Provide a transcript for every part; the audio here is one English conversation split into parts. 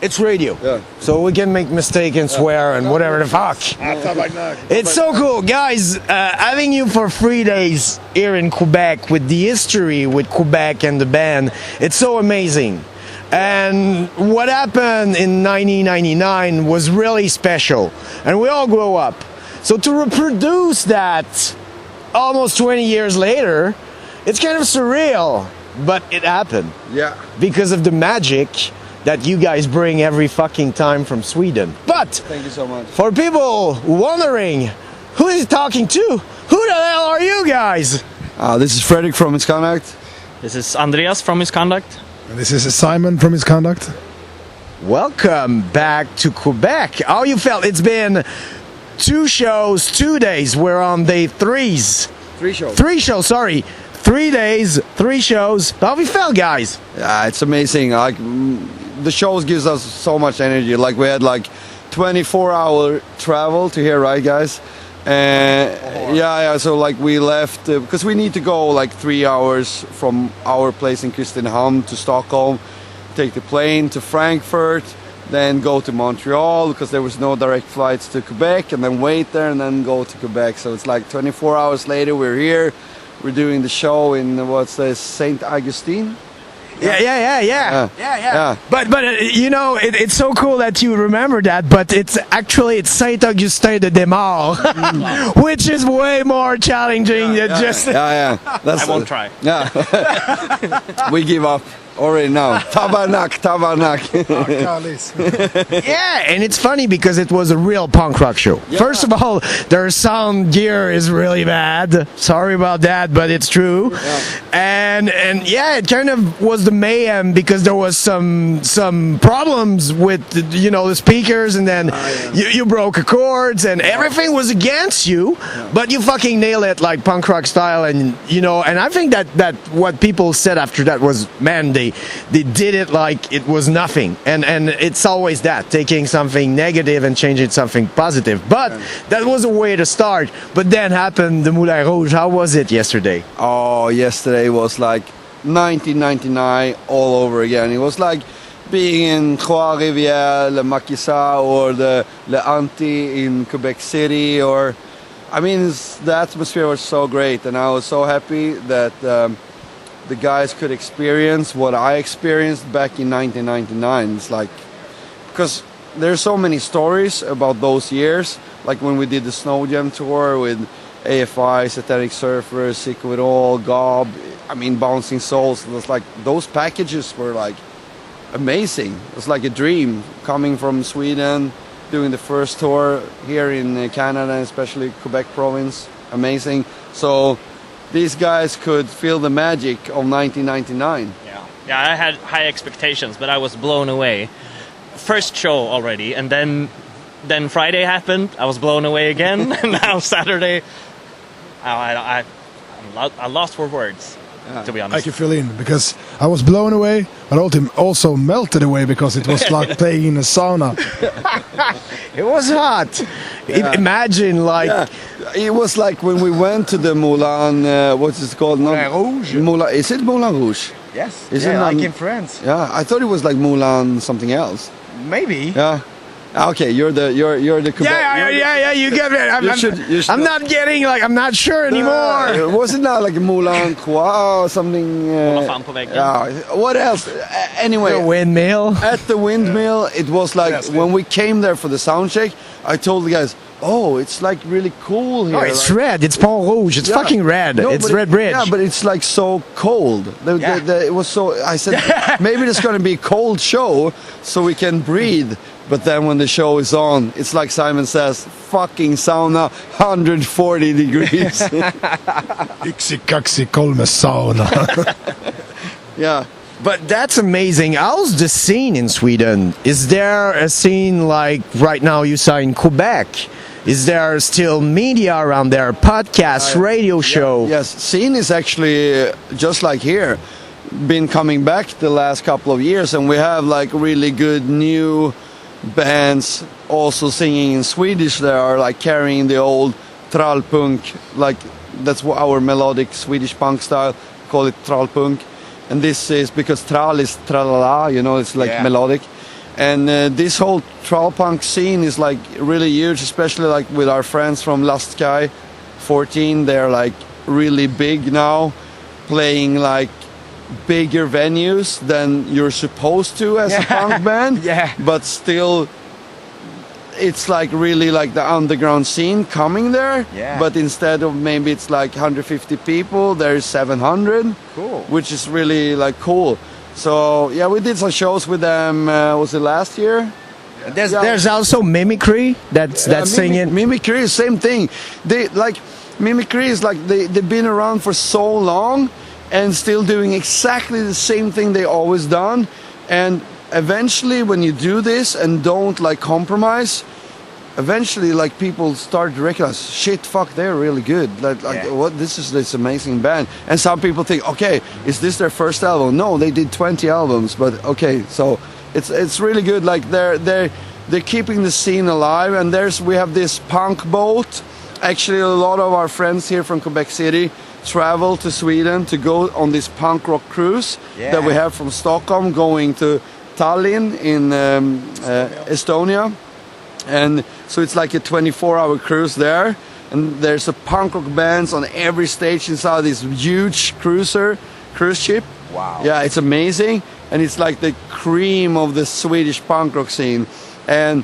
It's radio. Yeah. So we can make mistake and swear and whatever the fuck. It's so cool. Guys, having you for 3 days here in Quebec with the history with Quebec and the band, it's so amazing. And what happened in 1999 was really special. And we all grow up. So to reproduce that almost 20 years later, it's kind of surreal. But it happened. Yeah. Because of the magic that you guys bring every fucking time from Sweden. But Thank you so much. for people wondering who is he talking to, who the hell are you guys? This is Fredrik from Misconduct. This is Andreas from Misconduct. And this is Simon from Misconduct. Welcome back to Quebec. How you felt? It's been 2 shows, 2 days. We're on day 3. 3 shows. 3 shows, sorry. 3 days, 3 shows. How have you felt, guys? Yeah, it's amazing. Like the shows gives us so much energy. Like we had like 24-hour travel to here, right, guys? Yeah. So like we left because we need to go like 3 hours from our place in Kristinehamn to Stockholm, take the plane to Frankfurt, then go to Montreal because there was no direct flights to Quebec, and then wait there and then go to Quebec. So it's like 24 hours later we're here. We're doing the show in what's this, Saint Augustine? Yeah. But you know, it's so cool that you remember that. But it's Saint Augustin de Desmaures, which is way more challenging than just. Yeah. I won't try. Yeah. We give up already now. Tabarnak. Yeah, and it's funny because it was a real punk rock show. Yeah. First of all, their sound gear is really bad. Sorry about that, but it's true. Yeah. And yeah, it kind of was the mayhem because there was some problems with the speakers, and then you broke chords and everything was against you, but you fucking nail it like punk rock style, and and I think that what people said after that was, man, they did it like it was nothing, and it's always that, taking something negative and changing something positive. But that was a way to start. But then happened the Moulin Rouge. How was it yesterday? Oh, yesterday was like 1999 all over again. It was like being in Trois-Rivières, Le Maquisard, or the Le Anti in Quebec City, or the atmosphere was so great, and I was so happy that the guys could experience what I experienced back in 1999. It's like, because there's so many stories about those years, like when we did the Snow Jam tour with AFI, Satanic Surfers, Sick of It All, Gob, Bouncing Souls. It was like, those packages were like amazing. It was like a dream, coming from Sweden, doing the first tour here in Canada, especially Quebec province. Amazing. So these guys could feel the magic of 1999. Yeah, I had high expectations, but I was blown away. First show already, and then Friday happened. I was blown away again. And now Saturday, I'm lost for words, to be honest. I can fill in because I was blown away, but also melted away because it was like playing in a sauna. It was hot. Yeah. Imagine like. Yeah. It was like when we went to the Moulin, what's it called? Moulin Rouge. Is it Moulin Rouge? Yes. Is it like in France. Yeah, I thought it was like Moulin something else. Maybe. Yeah. Okay, you're the Quebec. Yeah. You get it. I'm not getting I'm not sure anymore. Was it not like Moulin Croix or something? Yeah. What else? Anyway, the windmill. At the windmill, it was like when we came there for the sound check. I told the guys, "Oh, it's like really cool here." Oh, it's red. It's Pont Rouge. It's fucking red. No, it's Red Bridge. Yeah, but it's like so cold. It was so. I said maybe there's going to be a cold show so we can breathe. But then when the show is on, it's like Simon says, fucking sauna, 140 degrees. Yksi kolme sauna. Yeah. But that's amazing. How's the scene in Sweden? Is there a scene like right now you saw in Quebec? Is there still media around there? Podcast, radio show? Yes, scene is actually just like here. Been coming back the last couple of years, and we have like really good new bands also singing in Swedish. They are like carrying the old trallpunk, like that's what our melodic Swedish punk style, call it trallpunk. And this is because trall is tralala, it's like melodic. And this whole troll punk scene is like really huge, especially like with our friends from Last Sky 14. They're like really big now, playing like bigger venues than you're supposed to as a punk band. Yeah. But still, it's like really like the underground scene coming there. Yeah. But instead of maybe it's like 150 people, there's 700. Cool. Which is really like cool. So yeah, we did some shows with them. Was it last year? There's also Mimicry that's singing. Mimicry is same thing. They like Mimicry is like they've been around for so long and still doing exactly the same thing they always done. And eventually, when you do this and don't like compromise, eventually like people start to recognize, shit, fuck, they're really good. Like what? This is this amazing band. And some people think, okay, is this their first album? No, they did 20 albums, but okay, so it's really good. Like they're keeping the scene alive. And we have this punk boat. Actually, a lot of our friends here from Quebec City travel to Sweden to go on this punk rock cruise that we have from Stockholm going to Tallinn in Estonia. And so it's like a 24-hour cruise there, and there's a punk rock bands on every stage inside this huge cruise ship. Wow. Yeah, it's amazing, and it's like the cream of the Swedish punk rock scene. And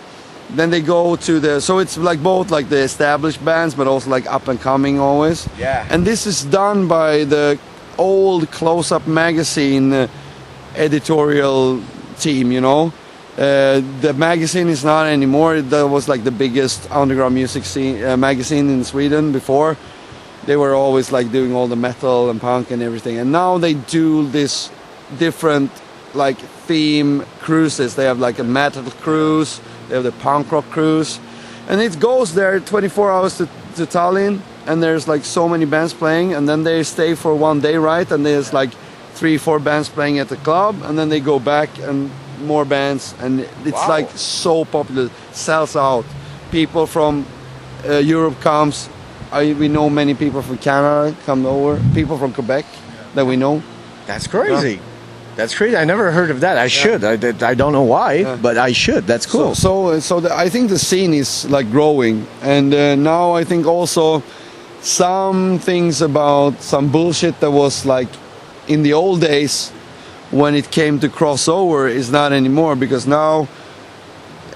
then they go to so it's like both like the established bands, but also like up and coming always. Yeah. And this is done by the old Close Up magazine editorial team, you know. The magazine is not anymore. That was like the biggest underground music scene magazine in Sweden before. They were always like doing all the metal and punk and everything. And now they do this different like theme cruises. They have like a metal cruise. They have the punk rock cruise. And it goes there 24 hours to Tallinn. And there's like so many bands playing. And then they stay for one day, right? And there's like 3-4 bands playing at the club. And then they go back and more bands, and it's like so popular, sells out. People from Europe comes. We know many people from Canada come over. People from Quebec that we know. That's crazy. That's crazy. I never heard of that. I should. I don't know why, but I should. That's cool. I think the scene is like growing, and now I think also some things about some bullshit that was like in the old days. When it came to crossover is not anymore, because now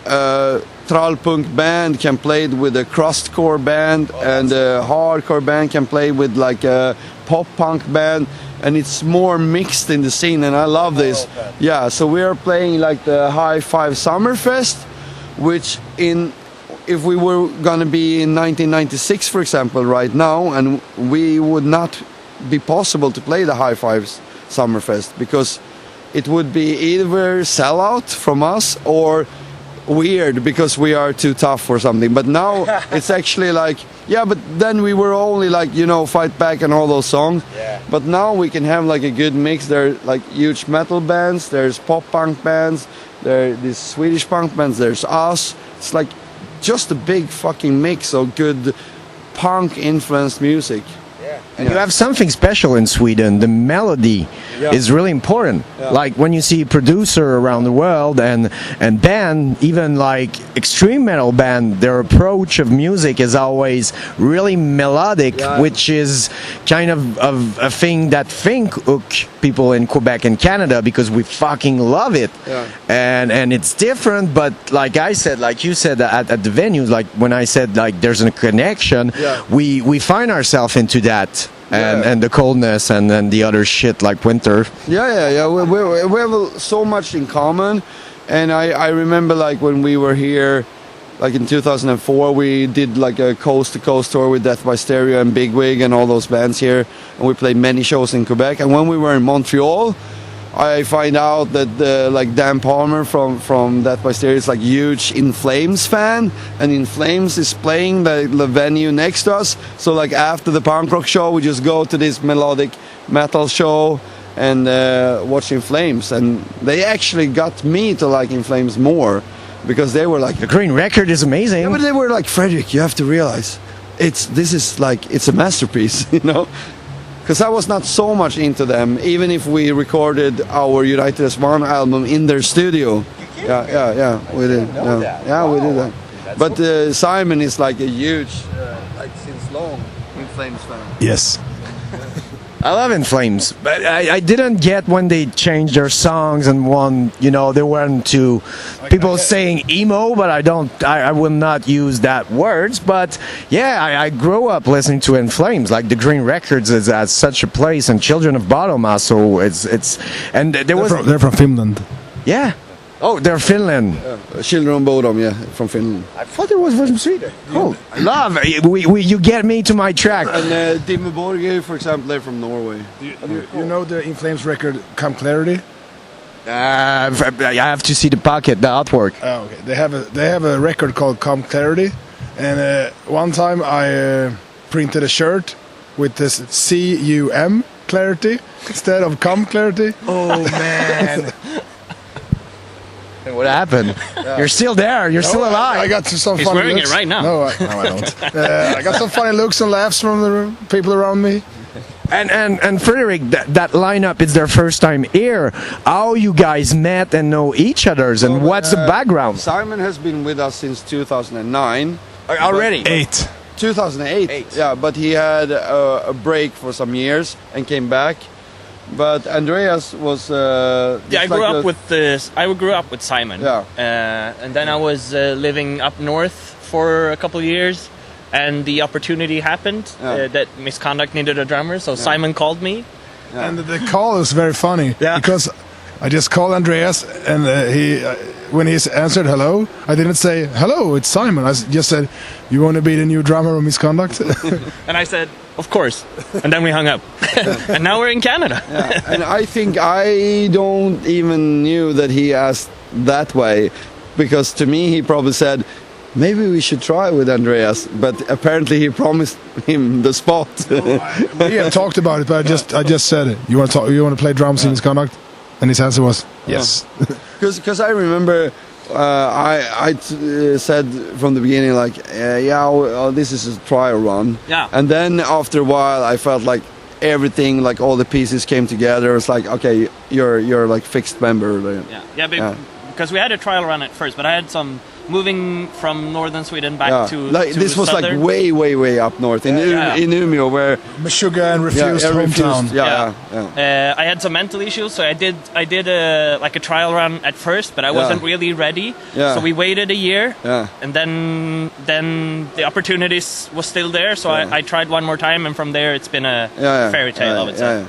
Trallpunk band can play with a crustcore band, and a hardcore band can play with like a pop punk band, and it's more mixed in the scene, and I love this. Yeah, so we are playing like the High Five Summerfest, which if we were gonna be in 1996, for example, right now, and we would not be possible to play the High Fives Summerfest, because it would be either sellout from us or weird because we are too tough or something. But now it's actually like, but then we were only like, Fight Back and all those songs. Yeah. But now we can have like a good mix. There are like huge metal bands, there's pop punk bands, there are these Swedish punk bands, there's us. It's like just a big fucking mix of good punk influenced music. And you have something special in Sweden. The melody is really important. Yeah. Like when you see producer around the world and band, even like extreme metal band, their approach of music is always really melodic, which is kind of a thing that hook people in Quebec and Canada, because we fucking love it. Yeah. And it's different, but like I said, like you said at the venues, like when I said like there's a connection, we find ourselves into that. And the coldness and then the other shit like winter. We have so much in common. And I remember like when we were here, like in 2004, we did like a coast-to-coast tour with Death by Stereo and Bigwig and all those bands here. And we played many shows in Quebec. And when we were in Montreal, I find out that like Dan Palmer from Death by Stereo is like huge In Flames fan, and In Flames is playing the venue next to us. So like after the punk rock show, we just go to this melodic metal show and watch In Flames. And they actually got me to like In Flames more, because they were like, the Green Record is amazing. Yeah, but they were like, Fredrik, you have to realize it's a masterpiece, Because I was not so much into them, even if we recorded our United as One album in their studio. Yeah, we did. Yeah, we did that. But Simon is like a huge, like since long, In Flames fan. Yes. I love In Flames, but I didn't get when they changed their songs and they went to people saying emo, but I will not use that words. But yeah, I grew up listening to In Flames, like the Green Records is at such a place, and Children of Bodom, so and They're from Finland. yeah. Oh, they're Finland. Children of Bodom, yeah, from Finland. I thought it was from Sweden. Oh, love. You get me to my track. And Dimmu Borgir, for example, they're from Norway. You know the In Flames record Come Clarity? I have to see the pocket, the artwork. Oh, okay. They have a record called Come Clarity, and one time I printed a shirt with this CUM Clarity instead of Come Clarity. Oh man. What happened? You're still there. You're still alive. I got some He's funny wearing looks. it right now. No, I don't. I got some funny looks and laughs from the people around me. And Frederick, that lineup is their first time here. How you guys met and know each other's, and what's the background? Simon has been with us since 2009. Already? 8. 2008. Yeah, but he had a break for some years and came back. But Andreas was. I grew up with this. I grew up with Simon. Yeah. And then I was living up north for a couple of years, and the opportunity happened that Misconduct needed a drummer. So Simon called me. Yeah. And the call is very funny because I just called Andreas, and when he answered hello, I didn't say hello, it's Simon. I just said, "You want to be the new drummer of Misconduct?" And I said, "Of course." And then we hung up. And now we're in Canada. Yeah. And I think I don't even knew that he asked that way, because to me he probably said, maybe we should try with Andreas, but apparently he promised him the spot. We had talked about it, but I just said, "You want to play drums in Misconduct?" And his answer was yes. Because I remember I said from the beginning, like, this is a trial run. Yeah. And then after a while, I felt like everything, like all the pieces came together. It's like, okay, you're like fixed member. Because we had a trial run at first, but I had some moving from northern Sweden back to this was southern. like way up north in Umeå, where Meshuggah and Refused hometown. I had some mental issues, so I did a trial run at first, but I wasn't really ready. Yeah. So we waited a year, Yeah. and then the opportunities was still there. So I tried one more time, and from there it's been a fairy tale, I would say. Yeah.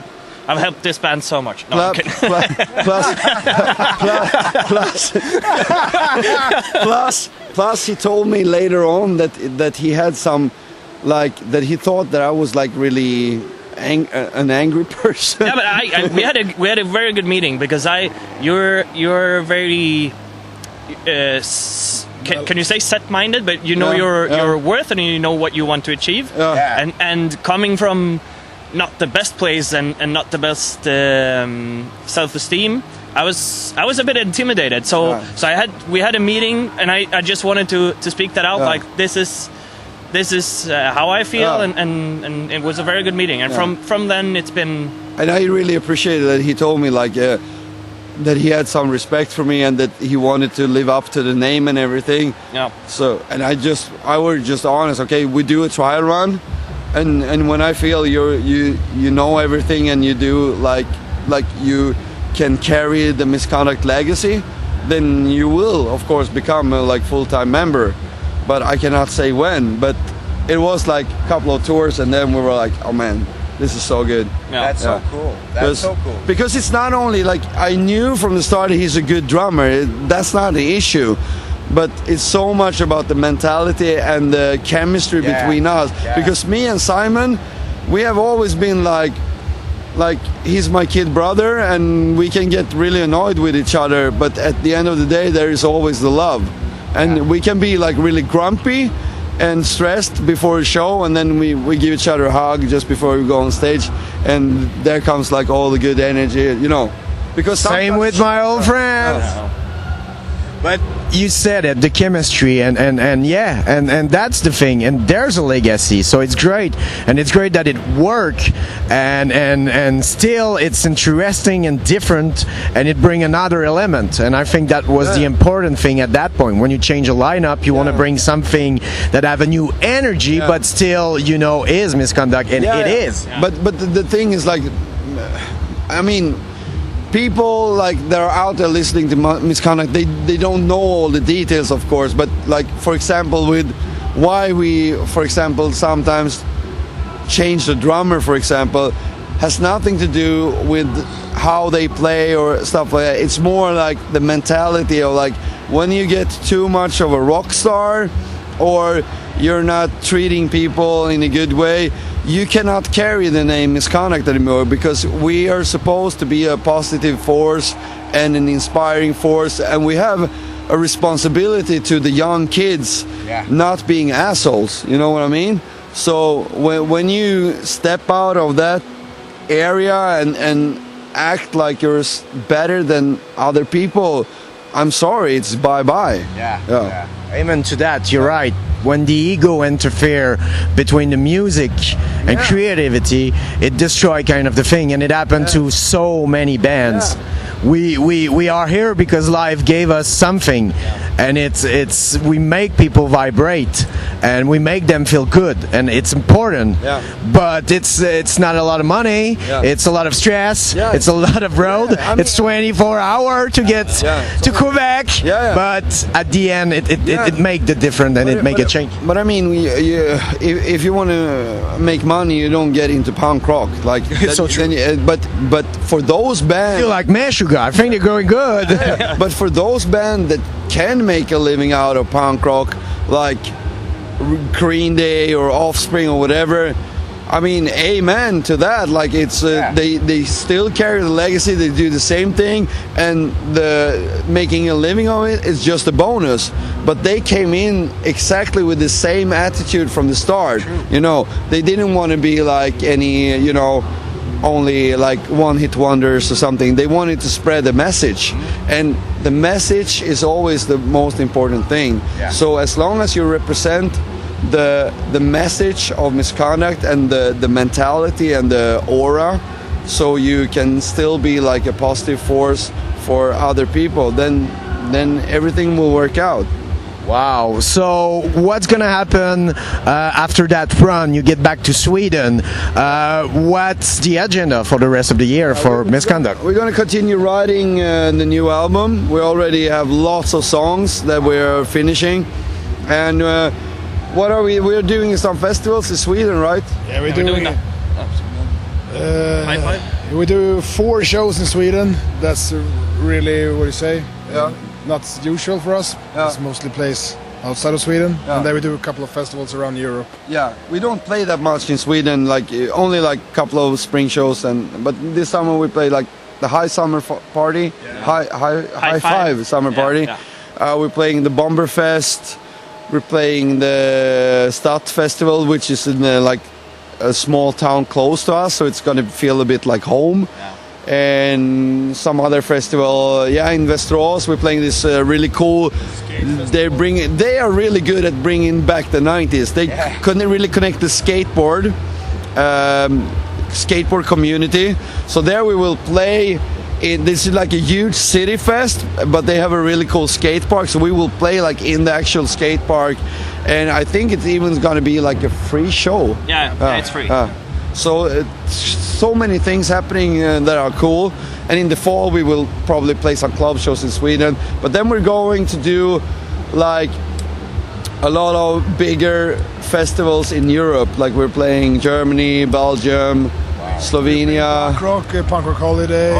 I've helped this band so much. No, I'm kidding. Plus, he told me later on that he had some, like, that he thought that I was like really an angry person. Yeah, but we had a very good meeting, because you're very can you say set-minded, but you know your worth and you know what you want to achieve. Yeah. And coming from not the best place and not the best self-esteem, I was a bit intimidated. So we had a meeting, and I just wanted to speak that out. Like, this is how I feel, and it was a very good meeting. And from then it's been. And I really appreciated that he told me, like, that he had some respect for me and that he wanted to live up to the name and everything. Yeah. So, and I was just honest. Okay, we do a trial run. And when I feel you know everything, and you do like you can carry the Misconduct legacy, then you will of course become a like full-time member. But I cannot say when. But it was like a couple of tours, and then we were like, oh man, this is so good. Yeah. That's so cool. That's so cool. Because it's not only like I knew from the start he's a good drummer. That's not the issue. But it's so much about the mentality and the chemistry between us. Yeah. Because me and Simon, we have always been like he's my kid brother, and we can get really annoyed with each other. But at the end of the day, there is always the love. And we can be like really grumpy and stressed before a show, and then we give each other a hug just before we go on stage. And there comes like all the good energy, you know. Because Same with my old friends. But you said it, the chemistry, and yeah, and that's the thing, and there's a legacy, so it's great, and it's great that it worked, and still it's interesting and different, and it bring another element, and I think that was the important thing at that point. When you change a lineup, you want to bring something that have a new energy, but still, you know, is Misconduct, and it is. But the thing is, like, I mean, people like that are out there listening to Misconduct, they don't know all the details, of course, but like, for example, with why we, for example, sometimes change the drummer, for example, has nothing to do with how they play or stuff like that. It's more like the mentality of, like, when you get too much of a rock star, or you're not treating people in a good way, you cannot carry the name Misconduct anymore, because we are supposed to be a positive force and an inspiring force, and we have a responsibility to the young kids, not being assholes, you know what I mean? So when you step out of that area and act like you're better than other people, I'm sorry, it's bye-bye. Yeah. Amen to that, you're right. When the ego interfere between the music and creativity, it destroy kind of the thing, and it happened to so many bands. We are here because life gave us something, and it's we make people vibrate, and we make them feel good, and it's important. But it's not a lot of money. It's a lot of stress. It's a lot of road. It's 24 hours to get to Quebec. But at the end, it make the difference, and it make a change. But I mean, if you want to make money, you don't get into punk rock. Like, So true. But for those bands, You like Meshuggah, I think they're going good. but for those bands that can make a living out of punk rock, like Green Day or Offspring or whatever, I mean, amen to that. Like, it's they still carry the legacy. They do the same thing, and the making a living of it is just a bonus. But they came in exactly with the same attitude from the start. You know, they didn't want to be like any, you know, only like one-hit wonders or something. They wanted to spread the message, and the message is always the most important thing. So as long as you represent the message of Misconduct and the mentality and the aura, so you can still be like a positive force for other people, then everything will work out. Wow. So what's going to happen after that run? You get back to Sweden. What's the agenda for the rest of the year for Misconduct? We're going to continue writing the new album. We already have lots of songs that we're finishing. And what are we? We're doing some festivals in Sweden, right? Yeah, we're doing doing. High five? We do 4 shows in Sweden. That's really, what do you say? Not usual for us. It's mostly plays outside of Sweden, and then we do a couple of festivals around Europe. Yeah, we don't play that much in Sweden. Like, only like a couple of spring shows, but this summer we play like the High Summer Party, High Five Summer Party. We're playing the Bomberfest. We're playing the Stadt Festival, which is in like a small town close to us, so it's going to feel a bit like home. And some other festival, in Västerås. We're playing this really cool. They are really good at bringing back the 90s. They couldn't really connect the skateboard community. So there we will play. This is like a huge city fest, but they have a really cool skate park. So we will play like in the actual skate park, and I think it's even going to be like a free show. Yeah, it's free. So many things happening that are cool. And in the fall we will probably play some club shows in Sweden. But then we're going to do like a lot of bigger festivals in Europe. Like, we're playing Germany, Belgium, Slovenia. Punk Rock Holiday,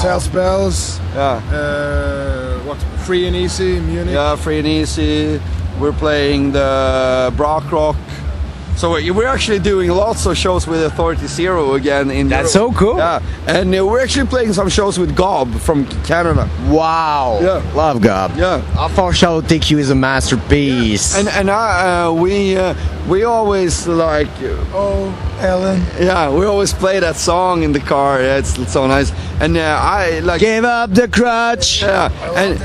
Tales Bells. Free and Easy, Munich. Yeah, Free and Easy. We're playing the Brock Rock. So we're actually doing lots of shows with Authority Zero again in That's Europe. so cool. Yeah, and we're actually playing some shows with Gob from Canada. Wow. Yeah. Love God. Yeah. Our for show TQ is a masterpiece. And we always like, Oh, Ellen. yeah, we always play that song in the car. Yeah, it's so nice. And I like, Give up the crutch. yeah, and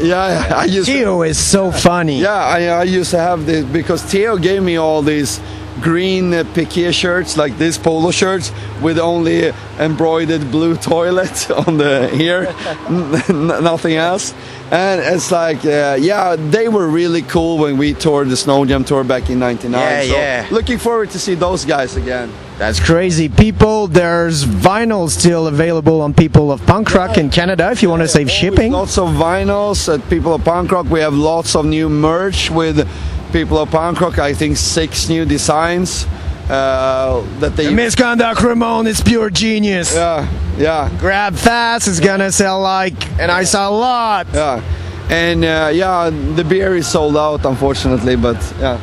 yeah, I used. Theo is so funny. Yeah, I used to have this because Theo gave me all these green piqué shirts, like these polo shirts with only embroidered blue toilet on the here, nothing else. And it's like, yeah, they were really cool when we toured the Snow Jam tour back in '99. Yeah, so yeah. Looking forward to see those guys again. That's crazy. People, there's vinyl still available on People of Punk Rock in Canada if you want to save shipping. Lots of vinyls at People of Punk Rock. We have lots of new merch with People of Punk Rock. I think 6 new designs that they. The Misconduct Ramon is pure genius. Yeah. Grab fast is gonna sell and I saw a lot. Yeah, and yeah, the beer is sold out, unfortunately, but yeah.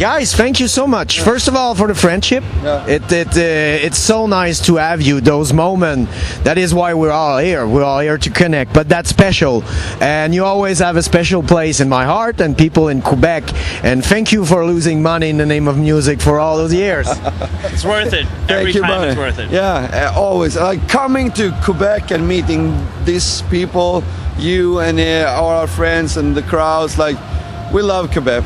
Guys, thank you so much. First of all, for the friendship. Yeah. It's so nice to have you. Those moments. That is why we're all here. We're all here to connect. But that's special, and you always have a special place in my heart and people in Quebec. And thank you for losing money in the name of music for all those years. It's worth it. Every Thank you, time buddy. it's worth it. Yeah, always. Like coming to Quebec and meeting these people, you and all our friends and the crowds. Like, we love Quebec.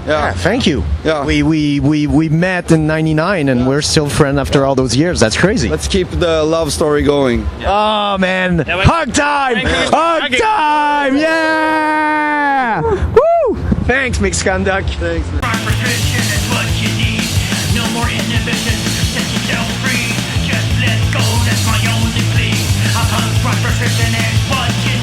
Yeah, thank you. Yeah. We met in '99 and we're still friends after all those years. That's crazy. Let's keep the love story going. Oh man, Yeah, hug time! Thank you. Hug time! Yeah! Woo! Thanks, Misconduct. Thanks. Prescription is what you need. No more inhibition. Set yourself free. Just let go. That's my only plea. A punk rock prescription is what you